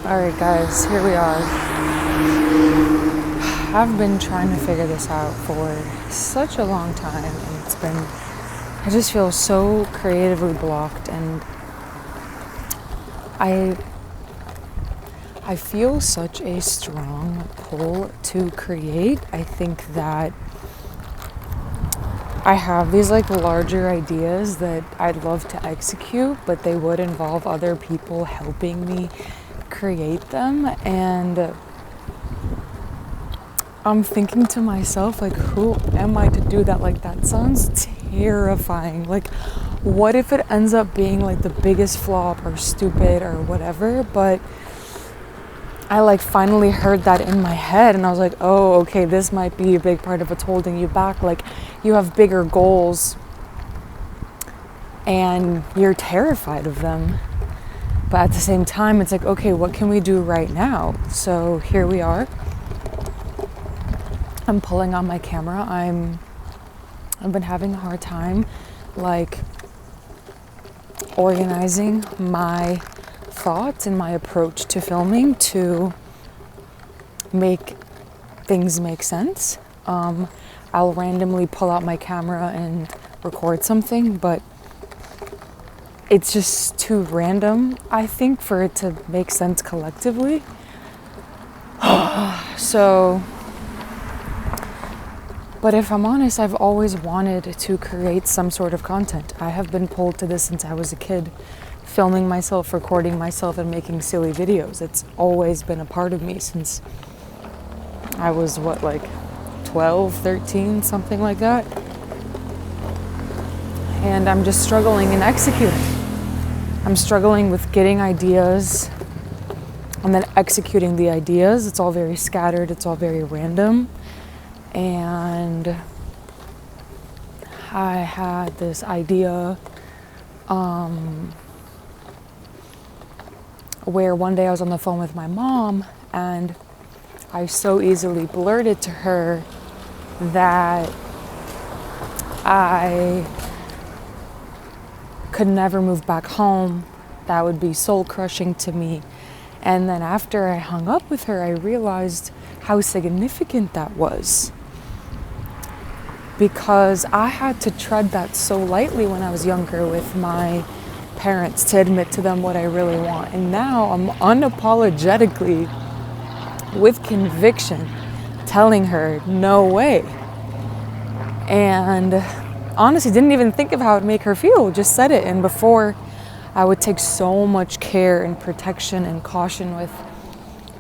Alright guys, here we are. I've been trying to figure this out for such a long time, and I just feel so creatively blocked, and I feel such a strong pull to create. I think that I have these like larger ideas that I'd love to execute, but they would involve other people helping me create them. And I'm thinking to myself, like, who am I to do that? Like, that sounds terrifying. Like, what if it ends up being like the biggest flop or stupid or whatever? But I like finally heard that in my head, and I was like, oh, okay, this might be a big part of what's holding you back. Like, you have bigger goals and you're terrified of them. But at the same time, it's like, okay, what can we do right now? So here we are. I'm pulling on my camera. I've been having a hard time, like, organizing my thoughts and my approach to filming to make things make sense. I'll randomly pull out my camera and record something, but it's just too random, I think, for it to make sense collectively. So, but if I'm honest, I've always wanted to create some sort of content. I have been pulled to this since I was a kid, filming myself, recording myself, and making silly videos. It's always been a part of me since I was, 12, 13, something like that. And I'm just struggling in executing. I'm struggling with getting ideas and then executing the ideas. It's all very scattered. It's all very random. And I had this idea where one day I was on the phone with my mom, and I so easily blurted to her that I could never move back home. That would be soul crushing to me. And then after I hung up with her, I realized how significant that was, because I had to tread that so lightly when I was younger with my parents to admit to them what I really want. And now I'm unapologetically, with conviction, telling her, no way. And honestly, didn't even think of how it would make her feel, just said it. And before, I would take so much care and protection and caution with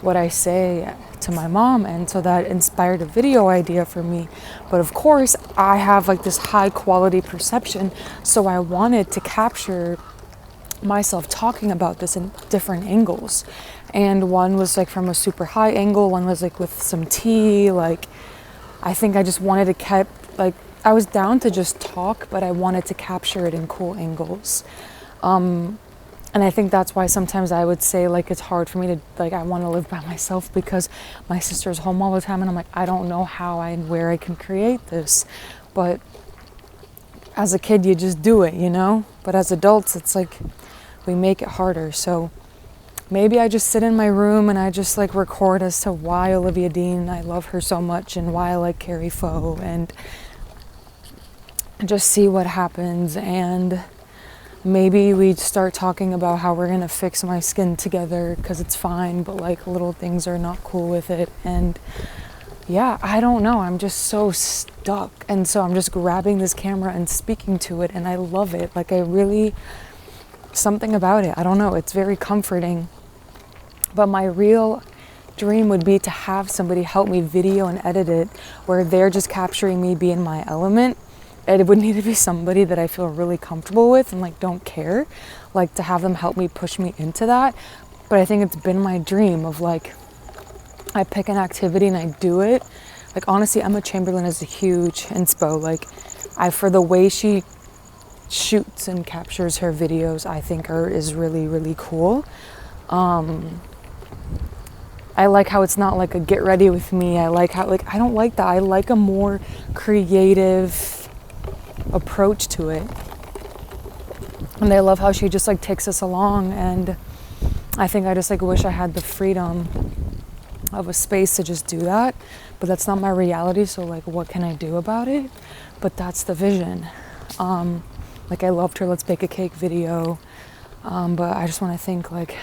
what I say to my mom, and so that inspired a video idea for me. But of course, I have like this high quality perception, so I wanted to capture myself talking about this in different angles. And one was like from a super high angle, one was like with some tea. Like, I think I just wanted to keep, like, I was down to just talk, but I wanted to capture it in cool angles. And I think that's why sometimes I would say, like, it's hard for me to, like, I want to live by myself because my sister's home all the time, and I'm like, I don't know how and where I can create this. But as a kid, you just do it, you know? But as adults, it's like we make it harder. So maybe I just sit in my room and I just like record as to why Olivia Dean, I love her so much, and why I like Carrie Foe, and just see what happens. And maybe we start talking about how we're gonna fix my skin together because it's fine, but like little things are not cool with it. And yeah, I don't know, I'm just so stuck. And so I'm just grabbing this camera and speaking to it, and I love it. Like, I really, something about it, I don't know, it's very comforting. But my real dream would be to have somebody help me video and edit it, where they're just capturing me be in my element. And it would need to be somebody that I feel really comfortable with and like don't care, like to have them help me, push me into that. But I think it's been my dream of like, I pick an activity and I do it. Like, honestly, Emma Chamberlain is a huge inspo. Like, for the way she shoots and captures her videos, I think is really, really cool. I like how it's not like a get ready with me. I like how, like, I don't like that. I like a more creative approach to it. And I love how she just like takes us along, and I think I just like wish I had the freedom of a space to just do that, but that's not my reality. So like, what can I do about it? But that's the vision. Like I loved her Let's Bake a Cake video, but I just want to think like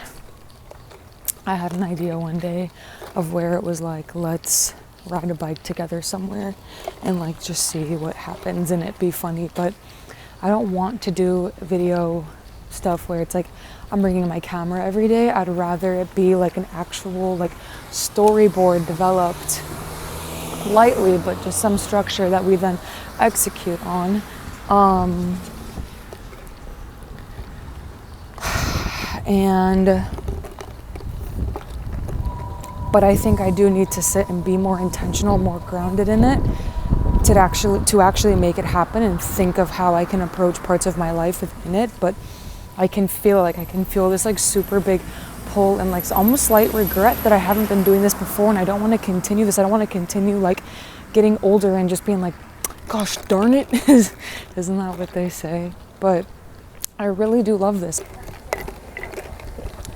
I had an idea one day of where it was like, let's ride a bike together somewhere and like just see what happens and it be funny. But I don't want to do video stuff where it's like I'm bringing my camera every day. I'd rather it be like an actual like storyboard developed lightly, but just some structure that we then execute on. But I think I do need to sit and be more intentional, more grounded in it to actually make it happen and think of how I can approach parts of my life within it. But I can feel this like super big pull and like almost slight regret that I haven't been doing this before, and I don't want to continue this. I don't want to continue like getting older and just being like, gosh darn it. Isn't that what they say? But I really do love this.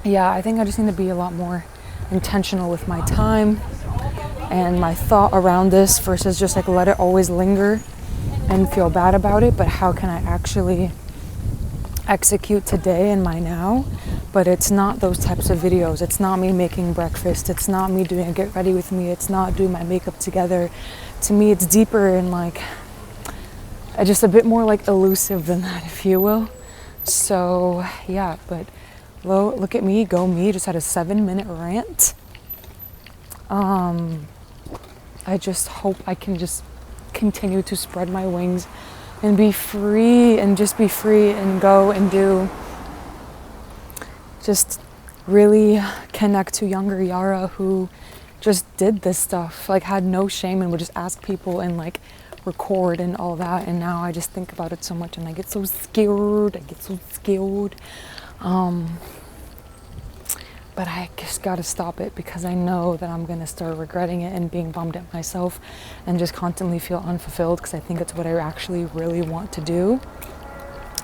Yeah, I think I just need to be a lot more intentional with my time and my thought around this versus just like let it always linger and feel bad about it. But how can I actually execute today in my now? But it's not those types of videos. It's not me making breakfast. It's not me doing a get ready with me. It's not doing my makeup together. To me, it's deeper and like just a bit more like elusive than that, if you will. So yeah, but look at me, go me, just had a 7-minute rant. I just hope I can just continue to spread my wings and be free and just be free and go and do, just really connect to younger Yara who just did this stuff, like had no shame and would just ask people and like record and all that. And now I just think about it so much and I get so scared. But I just gotta stop it because I know that I'm gonna start regretting it and being bummed at myself and just constantly feel unfulfilled because I think it's what I actually really want to do.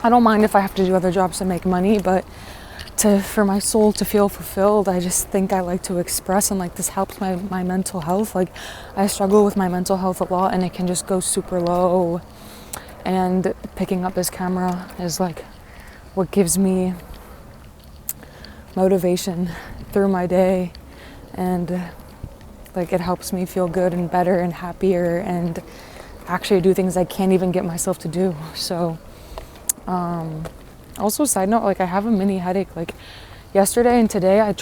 I don't mind if I have to do other jobs to make money, but for my soul to feel fulfilled, I just think I like to express, and like this helps my mental health. Like I struggle with my mental health a lot and it can just go super low, and picking up this camera is like what gives me motivation through my day, and like it helps me feel good and better and happier and actually do things I can't even get myself to do. So also side note, like I have a mini headache. Like yesterday and today I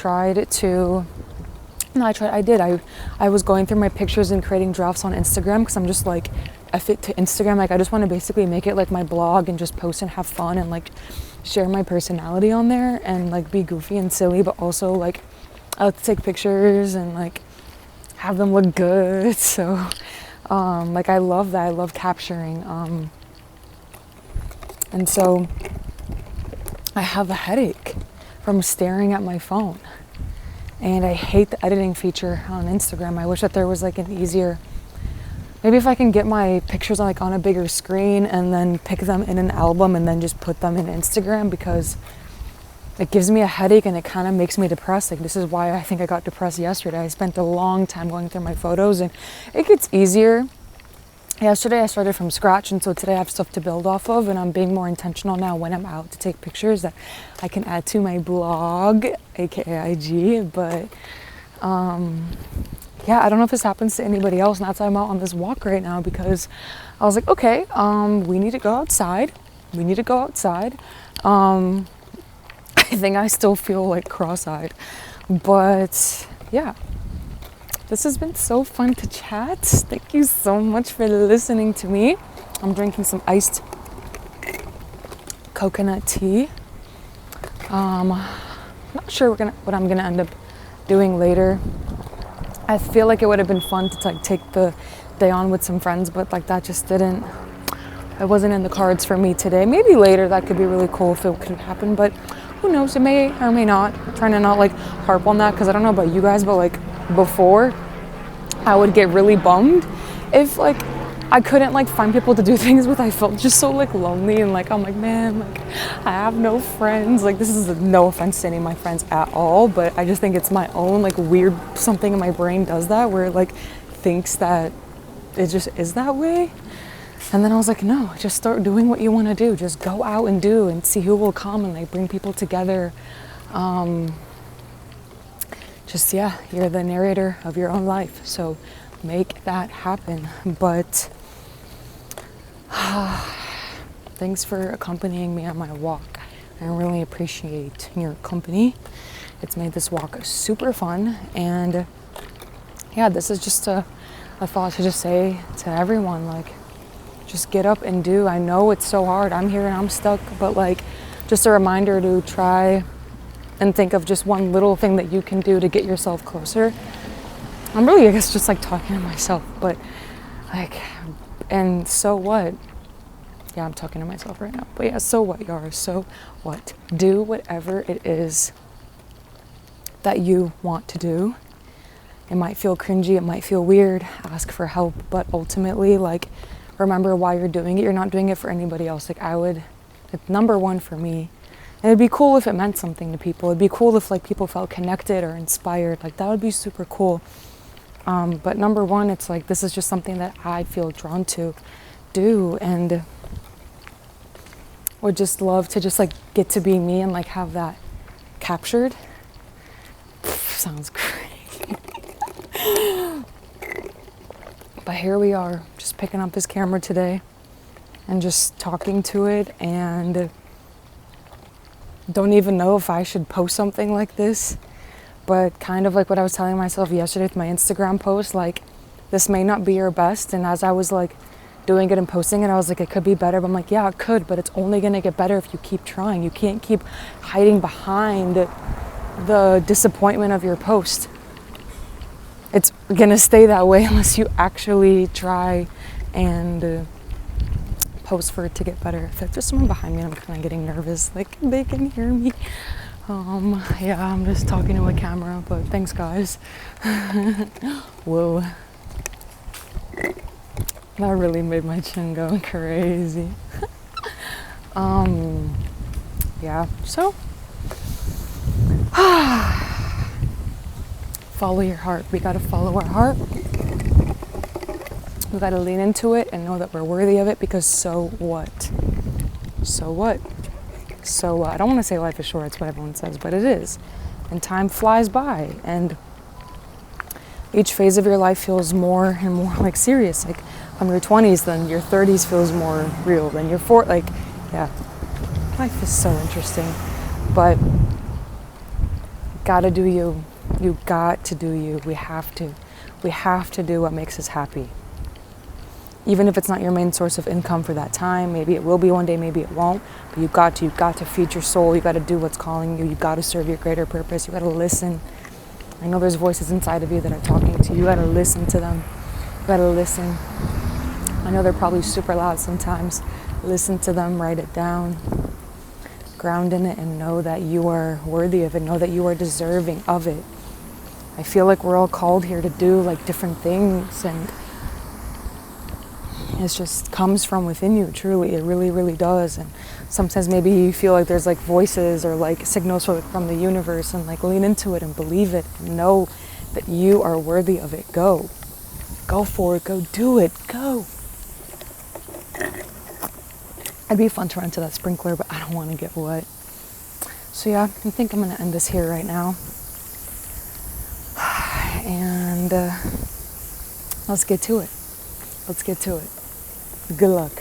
was going through my pictures and creating drafts on Instagram because I'm just like F it to Instagram. Like I just want to basically make it like my blog and just post and have fun and like share my personality on there and like be goofy and silly, but also like I'll take pictures and like have them look good. So like I love that. I love capturing. And so I have a headache from staring at my phone. And I hate the editing feature on Instagram. I wish that there was like an easier, maybe if I can get my pictures on a bigger screen and then pick them in an album and then just put them in Instagram, because it gives me a headache and it kind of makes me depressed. Like this is why I think I got depressed yesterday. I spent a long time going through my photos and it gets easier. Yesterday I started from scratch, and so today I have stuff to build off of, and I'm being more intentional now when I'm out to take pictures that I can add to my blog, aka IG. But yeah, I don't know if this happens to anybody else, and that's why I'm out on this walk right now, because I was like, okay, we need to go outside. I think I still feel like cross-eyed, but yeah. This has been so fun to chat. Thank you so much for listening to me. I'm drinking some iced coconut tea. Not sure what I'm gonna end up doing later. I feel like it would have been fun to like take the day on with some friends, but like that just it wasn't in the cards for me today. Maybe later that could be really cool if it could happen, but who knows, it may or may not. I'm trying to not like harp on that, because I don't know about you guys, but like before I would get really bummed if like I couldn't like find people to do things with. I felt just so like lonely, and like I'm like, man, like I have no friends. Like this is no offense to any of my friends at all, but I just think it's my own like weird something in my brain does that where it like thinks that it just is that way. And then I was like, no, just start doing what you want to do. Just go out and do and see who will come and like bring people together. Just, yeah, you're the narrator of your own life. So make that happen. But thanks for accompanying me on my walk. I really appreciate your company. It's made this walk super fun. And yeah, this is just a thought to just say to everyone, like, just get up and do. I know it's so hard. I'm here and I'm stuck, but like, just a reminder to try and think of just one little thing that you can do to get yourself closer. I'm really, I guess, just like talking to myself, but like, and so what? Yeah, I'm talking to myself right now, but yeah, so what, Yara? So what? Do whatever it is that you want to do. It might feel cringy, it might feel weird, ask for help, but ultimately, like, remember why you're doing it. You're not doing it for anybody else. Like it's number one for me. And it'd be cool if it meant something to people. It'd be cool if like people felt connected or inspired. Like that would be super cool. But number one, it's like, this is just something that I feel drawn to do, and would just love to just like get to be me and like have that captured. Sounds great. But here we are, just picking up this camera today and just talking to it, and don't even know if I should post something like this, but kind of like what I was telling myself yesterday with my Instagram post, like this may not be your best. And as I was like doing it and posting it, I was like, it could be better. But I'm like, yeah, it could, but it's only gonna get better if you keep trying. You can't keep hiding behind the disappointment of your post. It's gonna stay that way unless you actually try and post for it to get better. If there's someone behind me, I'm kind of getting nervous, like they can hear me. Yeah, I'm just talking to a camera, but thanks guys. Whoa. That really made my chin go crazy. Yeah, so follow your heart. We gotta follow our heart. We gotta lean into it and know that we're worthy of it, because so what? So what? So what? I don't want to say life is short, it's what everyone says, but it is. And time flies by, and each phase of your life feels more and more like serious. Like from your 20s, then your 30s feels more real than your 40s. Like, yeah, life is so interesting. But gotta do you. You got to do you. We have to. We have to do what makes us happy. Even if it's not your main source of income for that time, maybe it will be one day, maybe it won't, but you've got to feed your soul, you got to do what's calling you, you got to serve your greater purpose, you got to listen. I know there's voices inside of you that are talking to you, you got to listen to them, you got to listen. I know they're probably super loud sometimes. Listen to them, write it down, ground in it, and know that you are worthy of it, know that you are deserving of it. I feel like we're all called here to do like different things, and it just comes from within you, truly. It really, really does. And sometimes maybe you feel like there's like voices or like signals from the universe, and like lean into it and believe it and know that you are worthy of it. Go for it, go do it, go. It'd be fun to run to that sprinkler, but I don't want to get wet. So yeah, I think I'm going to end this here right now. And let's get to it. Let's get to it. Good luck.